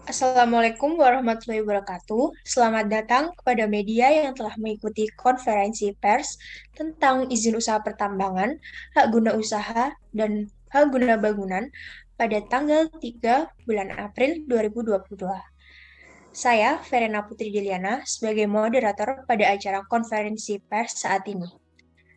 Assalamualaikum warahmatullahi wabarakatuh. Selamat datang kepada media yang telah mengikuti konferensi pers tentang izin usaha pertambangan, hak guna usaha, dan hak guna bangunan pada tanggal 3 bulan April 2022. Saya, Verena Putri Diliana, sebagai moderator pada acara konferensi pers saat ini.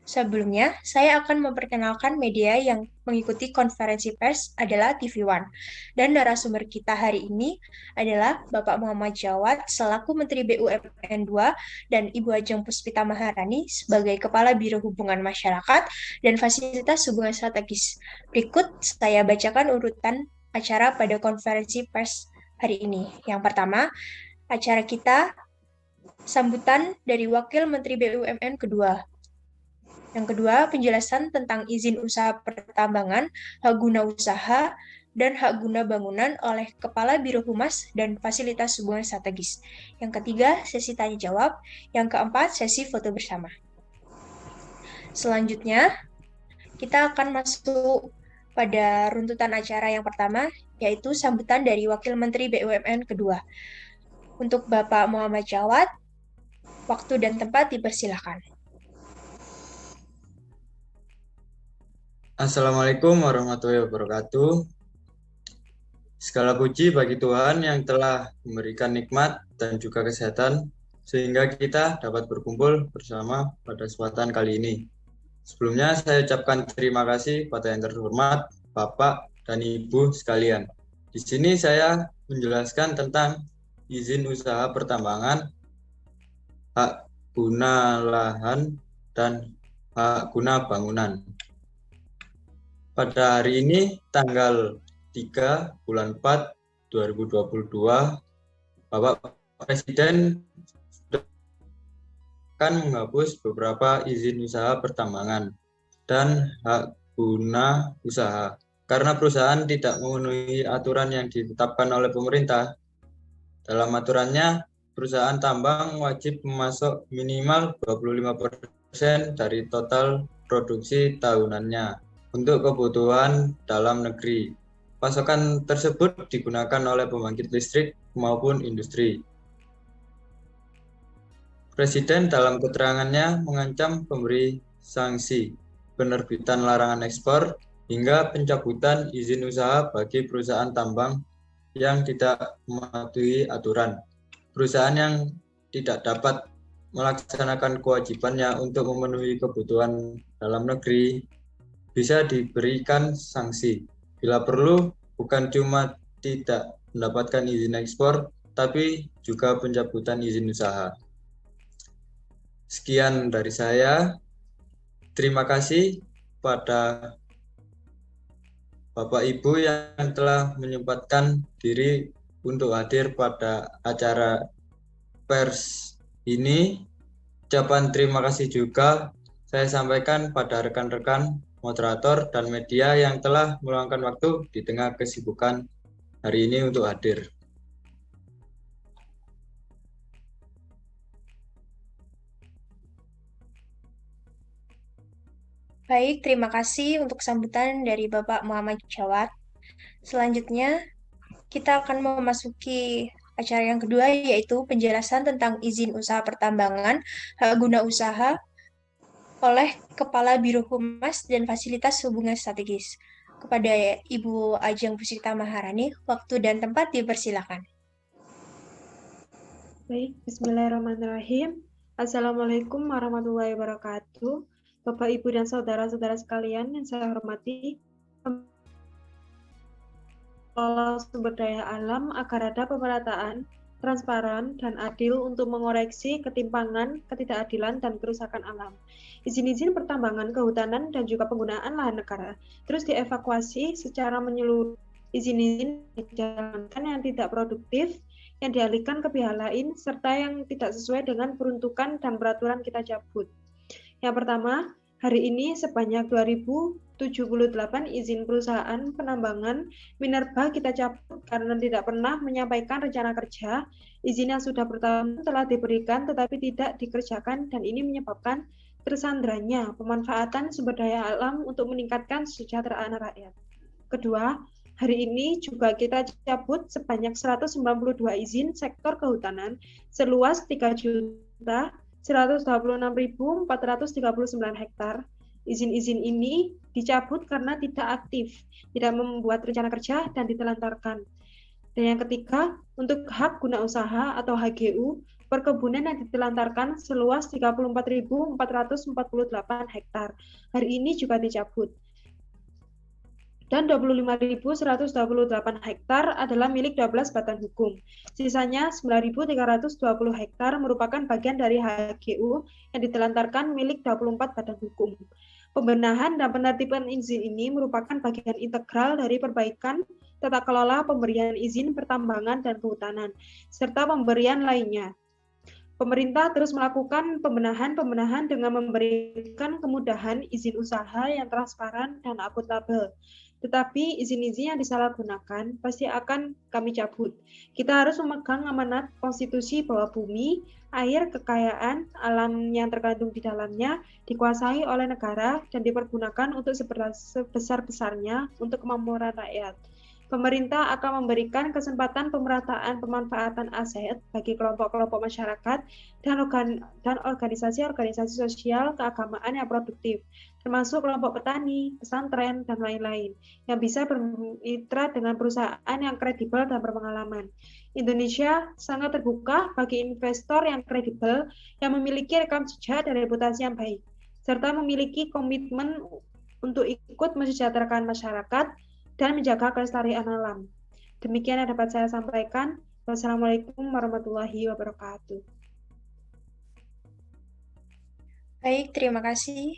Sebelumnya, saya akan memperkenalkan media yang mengikuti konferensi pers adalah TV One. Dan narasumber kita hari ini adalah Bapak Muhammad Jawad selaku Menteri BUMN 2 dan Ibu Ajeng Puspita Maharani sebagai Kepala Biro Hubungan Masyarakat dan Fasilitas Hubungan Strategis. Berikut saya bacakan urutan acara pada konferensi pers hari ini. Yang pertama, acara kita sambutan dari Wakil Menteri BUMN kedua. Yang kedua, penjelasan tentang izin usaha pertambangan, hak guna usaha, dan hak guna bangunan oleh Kepala Biro Humas dan Fasilitas Hubungan Strategis. Yang ketiga, sesi tanya jawab. Yang keempat, sesi foto bersama. Selanjutnya, kita akan masuk pada runtutan acara yang pertama, yaitu sambutan dari Wakil Menteri BUMN kedua. Untuk Bapak Muhammad Jawad, waktu dan tempat dipersilahkan. Assalamualaikum warahmatullahi wabarakatuh. Segala puji bagi Tuhan yang telah memberikan nikmat dan juga kesehatan sehingga kita dapat berkumpul bersama pada kesempatan kali ini. Sebelumnya saya ucapkan terima kasih pada yang terhormat Bapak dan Ibu sekalian. Di sini saya menjelaskan tentang izin usaha pertambangan, hak guna lahan, dan hak guna bangunan. Pada hari ini, tanggal 3 bulan 4 2022, Bapak Presiden akan menghapus beberapa izin usaha pertambangan dan hak guna usaha. Karena perusahaan tidak memenuhi aturan yang ditetapkan oleh pemerintah. Dalam aturannya, perusahaan tambang wajib memasok minimal 25% dari total produksi tahunannya untuk kebutuhan dalam negeri. Pasokan tersebut digunakan oleh pembangkit listrik maupun industri. Presiden dalam keterangannya mengancam pemberi sanksi, penerbitan larangan ekspor, hingga pencabutan izin usaha bagi perusahaan tambang yang tidak mematuhi aturan. Perusahaan yang tidak dapat melaksanakan kewajibannya untuk memenuhi kebutuhan dalam negeri bisa diberikan sanksi. Bila perlu, bukan cuma tidak mendapatkan izin ekspor, tapi juga pencabutan izin usaha. Sekian dari saya. Terima kasih pada Bapak Ibu yang telah menyempatkan diri untuk hadir pada acara pers ini. Ucapan terima kasih juga saya sampaikan pada rekan-rekan moderator dan media yang telah meluangkan waktu di tengah kesibukan hari ini untuk hadir. Baik, terima kasih untuk sambutan dari Bapak Muhammad Jawad. Selanjutnya, kita akan memasuki acara yang kedua, yaitu penjelasan tentang izin usaha pertambangan, hak guna usaha oleh Kepala Biro Humas dan Fasilitas Hubungan Strategis. Kepada Ibu Ajeng Puspita Maharani, waktu dan tempat dipersilakan. Baik, bismillahirrahmanirrahim. Assalamualaikum warahmatullahi wabarakatuh. Bapak, Ibu, dan saudara-saudara sekalian yang saya hormati, pengelola sumber daya alam agar ada pemerataan, transparan, dan adil untuk mengoreksi ketimpangan, ketidakadilan, dan kerusakan alam. Izin-izin pertambangan, kehutanan, dan juga penggunaan lahan negara terus dievakuasi secara menyeluruh. Izin-izin dijalankan yang tidak produktif, yang dialihkan ke pihak lain, serta yang tidak sesuai dengan peruntukan dan peraturan kita cabut. Yang pertama, hari ini sebanyak 2078 izin perusahaan penambangan minerba kita cabut karena tidak pernah menyampaikan rencana kerja. Izin yang sudah pertama telah diberikan tetapi tidak dikerjakan, dan ini menyebabkan tersandranya pemanfaatan sumber daya alam untuk meningkatkan kesejahteraan rakyat. Kedua, Hari ini juga kita cabut sebanyak 192 izin sektor kehutanan seluas 3.126.439 hektar. Izin-izin ini dicabut karena tidak aktif, tidak membuat rencana kerja, dan ditelantarkan. Dan yang ketiga, untuk hak guna usaha atau HGU, perkebunan yang ditelantarkan seluas 34.448 hektar. Hari ini juga dicabut. Dan 25.128 hektar adalah milik 12 badan hukum. Sisanya 9.320 hektar merupakan bagian dari HGU yang ditelantarkan milik 24 badan hukum. Pembenahan dan penertiban izin ini merupakan bagian integral dari perbaikan tata kelola pemberian izin pertambangan dan kehutanan, serta pemberian lainnya. Pemerintah terus melakukan pembenahan dengan memberikan kemudahan izin usaha yang transparan dan akuntabel. Tetapi izin-izin yang disalahgunakan pasti akan kami cabut. Kita harus memegang amanat konstitusi bahwa bumi, air, kekayaan alam yang terkandung di dalamnya dikuasai oleh negara dan dipergunakan untuk sebesar-besarnya untuk kemakmuran rakyat. Pemerintah akan memberikan kesempatan pemerataan pemanfaatan aset bagi kelompok-kelompok masyarakat dan organisasi-organisasi sosial keagamaan yang produktif, termasuk kelompok petani, pesantren, dan lain-lain, yang bisa bermitra dengan perusahaan yang kredibel dan berpengalaman. Indonesia sangat terbuka bagi investor yang kredibel yang memiliki rekam jejak dan reputasi yang baik, serta memiliki komitmen untuk ikut mensejahterakan masyarakat dan menjaga kelestarian alam. Demikian yang dapat saya sampaikan. Wassalamualaikum warahmatullahi wabarakatuh. Baik, terima kasih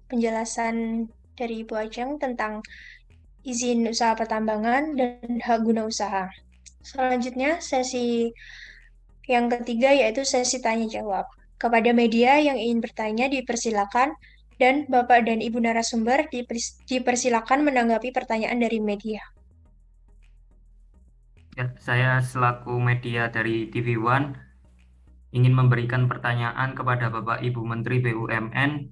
penjelasan dari Ibu Ajeng tentang izin usaha pertambangan dan hak guna usaha. Selanjutnya, sesi yang ketiga yaitu sesi tanya jawab. Kepada media yang ingin bertanya dipersilakan, dan Bapak dan Ibu narasumber dipersilakan menanggapi pertanyaan dari media. Ya, saya selaku media dari TV One ingin memberikan pertanyaan kepada Bapak Ibu Menteri BUMN.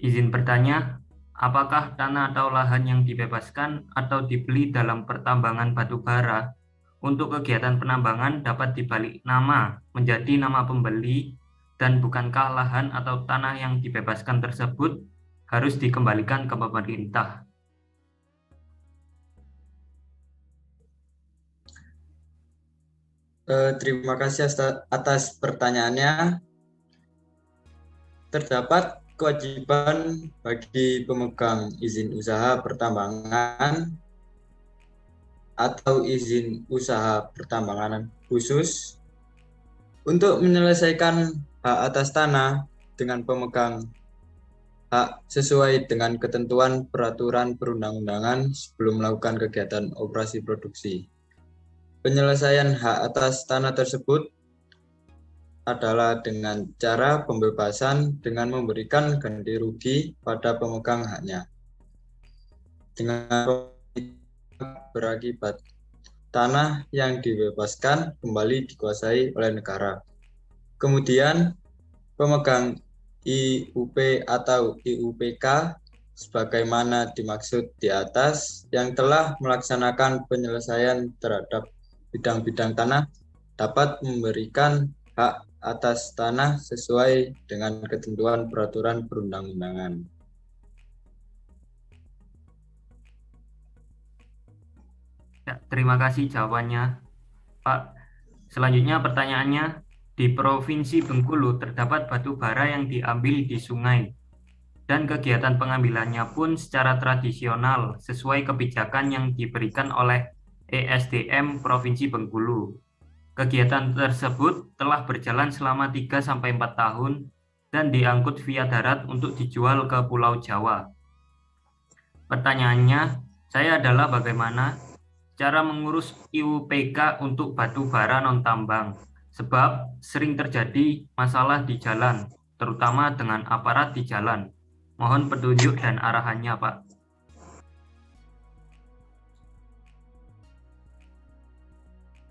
Izin bertanya, apakah tanah atau lahan yang dibebaskan atau dibeli dalam pertambangan batu bara untuk kegiatan penambangan dapat dibalik nama menjadi nama pembeli, dan bukankah lahan atau tanah yang dibebaskan tersebut harus dikembalikan ke pemerintah? Terima kasih atas pertanyaannya. Terdapat kewajiban bagi pemegang izin usaha pertambangan atau izin usaha pertambangan khusus untuk menyelesaikan hak atas tanah dengan pemegang hak sesuai dengan ketentuan peraturan perundang-undangan sebelum melakukan kegiatan operasi produksi. Penyelesaian hak atas tanah tersebut adalah dengan cara pembebasan dengan memberikan ganti rugi pada pemegang haknya. Dengan berakibat tanah yang dibebaskan kembali dikuasai oleh negara. Kemudian pemegang IUP atau IUPK sebagaimana dimaksud di atas yang telah melaksanakan penyelesaian terhadap bidang-bidang tanah dapat memberikan hak atas tanah sesuai dengan ketentuan peraturan perundang-undangan. Ya, terima kasih jawabannya, Pak. Selanjutnya pertanyaannya, di Provinsi Bengkulu terdapat batu bara yang diambil di sungai, dan kegiatan pengambilannya pun secara tradisional sesuai kebijakan yang diberikan oleh ESDM Provinsi Bengkulu. Kegiatan tersebut telah berjalan selama 3-4 tahun dan diangkut via darat untuk dijual ke Pulau Jawa. Pertanyaannya, saya adalah bagaimana cara mengurus IUPK untuk batu bara non-tambang, sebab sering terjadi masalah di jalan, terutama dengan aparat di jalan. Mohon petunjuk dan arahannya, Pak.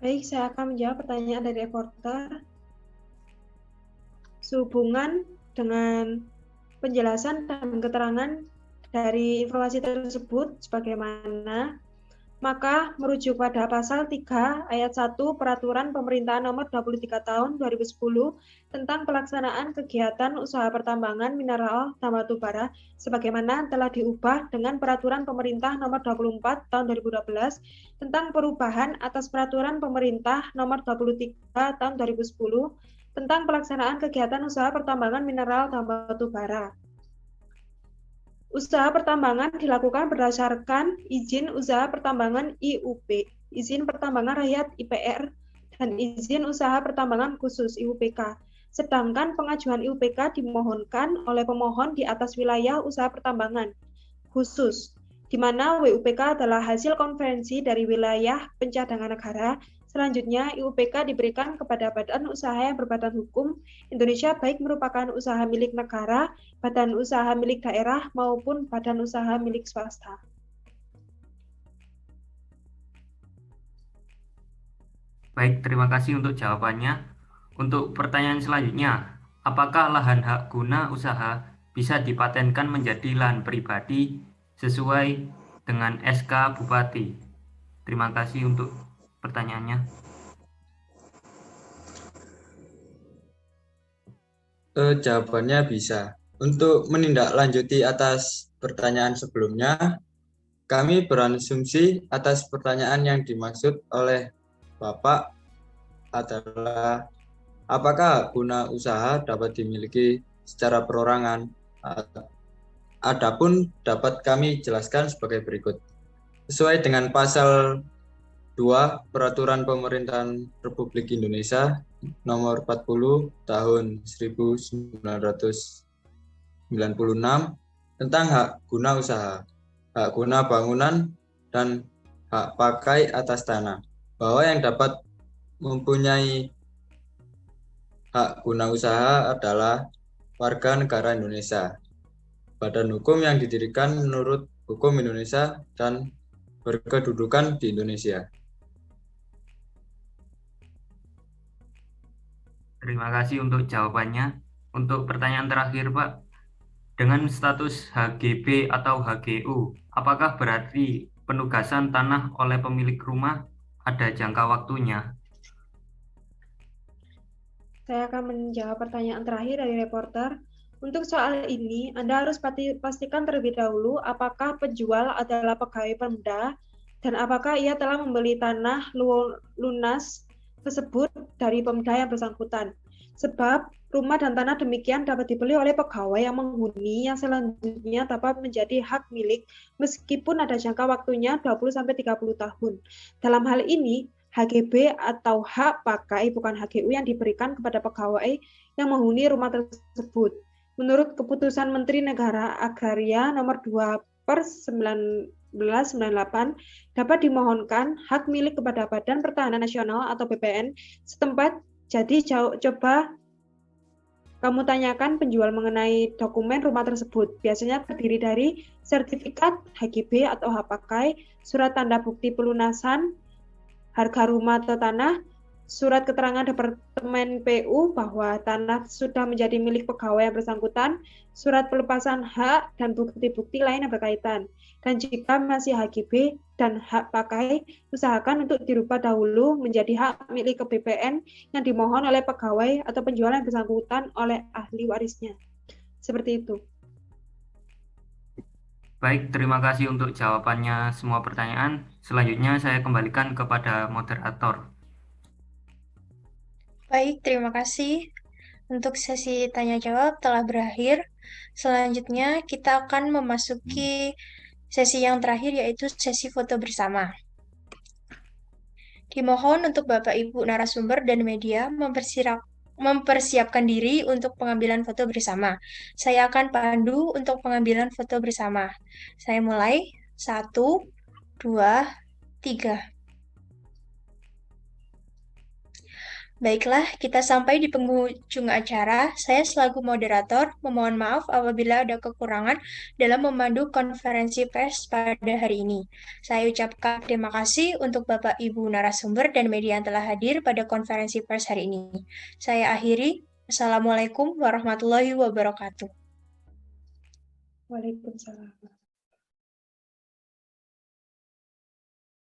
Baik, saya akan menjawab pertanyaan dari reporter. Sehubungan dengan penjelasan dan keterangan dari informasi tersebut, sebagaimana Maka merujuk pada pasal 3 ayat 1 Peraturan Pemerintahan Nomor 23 Tahun 2010 tentang pelaksanaan kegiatan usaha pertambangan mineral dan batu bara sebagaimana telah diubah dengan Peraturan Pemerintah Nomor 24 Tahun 2012 tentang perubahan atas Peraturan Pemerintah Nomor 23 Tahun 2010 tentang pelaksanaan kegiatan usaha pertambangan mineral dan batu bara. Usaha pertambangan dilakukan berdasarkan izin usaha pertambangan IUP, izin pertambangan rakyat IPR, dan izin usaha pertambangan khusus IUPK. Sedangkan pengajuan IUPK dimohonkan oleh pemohon di atas wilayah usaha pertambangan khusus, di mana WUPK adalah hasil konferensi dari wilayah pencadangan negara. Selanjutnya, IUPK diberikan kepada badan usaha yang berbadan hukum Indonesia baik merupakan usaha milik negara, badan usaha milik daerah, maupun badan usaha milik swasta. Baik, terima kasih untuk jawabannya. Untuk pertanyaan selanjutnya, apakah lahan hak guna usaha bisa dipatenkan menjadi lahan pribadi sesuai dengan SK Bupati? Terima kasih untuk pertanyaannya. Jawabannya bisa. Untuk menindaklanjuti atas pertanyaan sebelumnya, kami berasumsi atas pertanyaan yang dimaksud oleh Bapak adalah apakah guna usaha dapat dimiliki secara perorangan? Adapun dapat kami jelaskan sebagai berikut. Sesuai dengan pasal 2 Peraturan Pemerintahan Republik Indonesia Nomor 40 Tahun 1996 tentang hak guna usaha, hak guna bangunan, dan hak pakai atas tanah, bahwa yang dapat mempunyai hak guna usaha adalah warga negara Indonesia, badan hukum yang didirikan menurut hukum Indonesia dan berkedudukan di Indonesia. Terima kasih untuk jawabannya. Untuk pertanyaan terakhir, Pak, dengan status HGB atau HGU, apakah berarti penugasan tanah oleh pemilik rumah ada jangka waktunya? Saya akan menjawab pertanyaan terakhir dari reporter. Untuk soal ini, Anda harus pastikan terlebih dahulu apakah penjual adalah pegawai Pemda dan apakah ia telah membeli tanah lunas tersebut dari Pemda yang bersangkutan. Sebab rumah dan tanah demikian dapat dibeli oleh pegawai yang menghuni yang selanjutnya dapat menjadi hak milik meskipun ada jangka waktunya 20-30 tahun. Dalam hal ini, HGB atau hak pakai bukan HGU yang diberikan kepada pegawai yang menghuni rumah tersebut. Menurut keputusan Menteri Negara Agraria nomor 2/1998 dapat dimohonkan hak milik kepada Badan Pertahanan Nasional atau BPN setempat. Jadi coba kamu tanyakan penjual mengenai dokumen rumah tersebut. Biasanya terdiri dari sertifikat HGB atau hak pakai, surat tanda bukti pelunasan harga rumah atau tanah, surat keterangan Departemen PU bahwa tanah sudah menjadi milik pegawai yang bersangkutan, surat pelepasan hak, dan bukti-bukti lain yang berkaitan. Dan jika masih HGB dan hak pakai, usahakan untuk dirubah dahulu menjadi hak milik ke BPN yang dimohon oleh pegawai atau penjual yang bersangkutan oleh ahli warisnya. Seperti itu. Baik, terima kasih untuk jawabannya semua pertanyaan. Selanjutnya saya kembalikan kepada moderator. Baik, terima kasih. Untuk sesi tanya-jawab telah berakhir. Selanjutnya kita akan memasuki sesi yang terakhir yaitu sesi foto bersama. Dimohon untuk Bapak Ibu narasumber dan media mempersiapkan diri untuk pengambilan foto bersama. Saya akan pandu untuk pengambilan foto bersama. Saya mulai. 1, 2, 3. Baiklah, kita sampai di penghujung acara. Saya selaku moderator memohon maaf apabila ada kekurangan dalam memandu konferensi pers pada hari ini. Saya ucapkan terima kasih untuk Bapak Ibu narasumber dan media yang telah hadir pada konferensi pers hari ini. Saya akhiri. Assalamualaikum warahmatullahi wabarakatuh. Waalaikumsalam.